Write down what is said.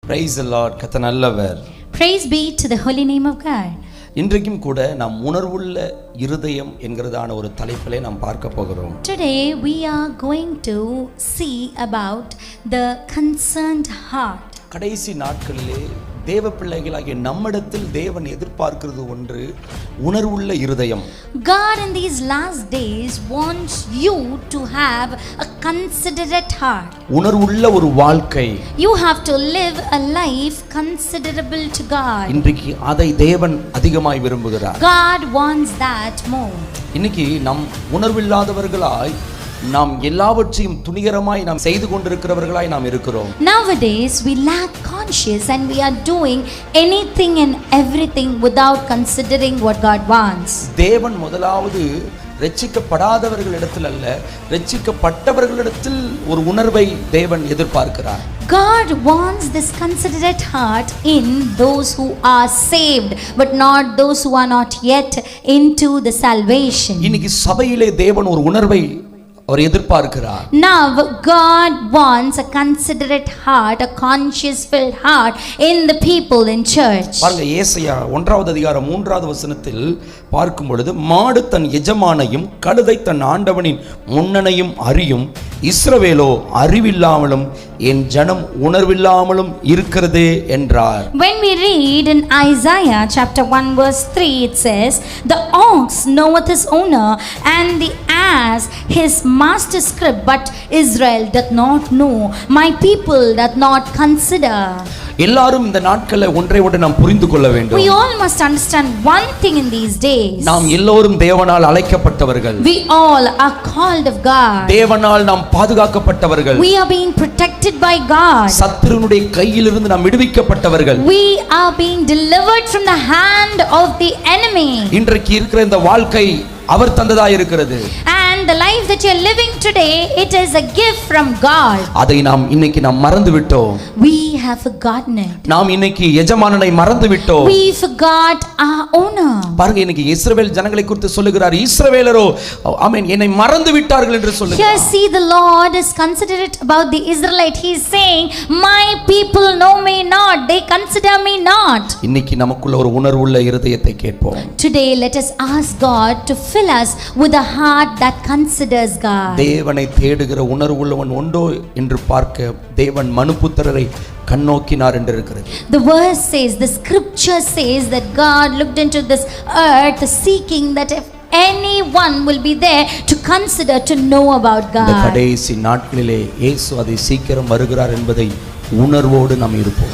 Praise the Lord. கர்த்தர் நல்லவர். Praise be to the holy name of God. இன்றைக்கும் கூட நாம் உணர்வுள்ள இருதயம் என்கிறதான ஒரு தலைப்பிலே நாம் பார்க்க போகிறோம். Today we are going to see about the concerned heart. கடைசி நாட்களிலே தேவ பிள்ளைகளாகிய நம்மிடத்தில் தேவன் எதிர்பார்க்கிறது ஒன்று உணர்வுள்ள இருதயம். God in these last days wants you to have a considerate heart. உணர்வுள்ள ஒரு வாழ்க்கை. You have to live a life considerable to God. இன்றைக்கு அதை தேவன் அதிகமாய் விரும்புகிறார். God wants that more. இன்னைக்கு நம் உணர்வில்லாதவர்களாய் நாம் எல்லாவற்றையும் துணிகரமாய் நாம் செய்து கொண்டிருக்கிறவர்களாய் நாம் இருக்கிறோம். Nowadays we lack conscience and we are doing anything and everything without considering what God wants. தேவன் முதலாவது ரட்சிக்கப்படாதவர்களிடத்தில் அல்ல, ரட்சிக்கப்பட்டவர்களிடத்தில் ஒரு உணர்வை தேவன் எதிர்பார்க்கிறார். God wants this considerate heart in those who are saved but not those who are not yet into the salvation. இன்னைக்கு சபையிலே தேவன் ஒரு உணர்வை அவர் எதிர்பார்க்கிறார். Now God wants a considerate heart, a conscious filled heart in the people in church. பாருங்க, ஏசாயா 1வது அதிகாரம் 3வது வசனத்தில் பார்க்கும் பொழுது, மாடு தன் எஜமானையும் கழுதை தன் ஆண்டவனின் முன்னணையும் அறியும், இஸ்ரவேலோ அறிவில்லாமலும் என் ஜனம் உணர்வில்லாமலும் இருக்கிறதே என்றார். When we read in Isaiah chapter 1 verse 3, it says, the ox knoweth his owner and the ass his master's crib, but Israel doth not know, my people doth not consider. எல்லாரும் இந்த நாட்களை ஒன்றை ஒன்று நாம் புரிந்து கொள்ள வேண்டும். We all must understand one thing in these days. நாம் எல்லோரும் தேவனால் அழைக்கப்பட்டவர்கள். We all are called of God. தேவனால் நாம் பாதுகாக்கப்பட்டவர்கள். We are being protected by God. சத்துருவினுடைய கையிலிருந்து நாம் விடுவிக்கப்பட்டவர்கள். We are being delivered from the hand of the enemy. இன்றைக்கு இருக்கிற இந்த வாழ்க்கை அவர் தந்ததா இருக்கிறது. And the life that you are living today, it is a gift from God. அதை நாம் இன்னைக்கு மறந்து விட்டோம். We have forgotten it. நாம் இன்னைக்கு எஜமானனை மறந்து விட்டோம். We forgot our owner. பாருங்க, இன்னைக்கு இஸ்ரவேல் ஜனங்களை குறித்து சொல்லுகிறார், இஸ்ரவேலரோ ஆமென் என்னை மறந்து விட்டார்கள் என்று சொல்லுகிறார். Here see the Lord is considerate about the Israelite. He is saying, my people know me not, they consider me not. இன்னைக்கு நமக்குள்ள ஒரு உணர்வுள்ள இருதயத்தை கேட்போம். Today let us ask God to fill us with a heart that considers God. தேவனை தேடுகிற உணர்வுள்ளவன் உண்டோ என்று பார்க்க தேவன் மனுபுத்திரரை கண்ணோக்கினார் என்று இருக்கிறது. The verse says, the scripture says that God looked into this earth seeking that if anyone will be there to consider, to know about God. இந்த கடைசி நாட்களிலே இயேசு அதை சீக்கிரம் வருகிறார் என்பதை உணர்வோடு நாம் இருப்போம்.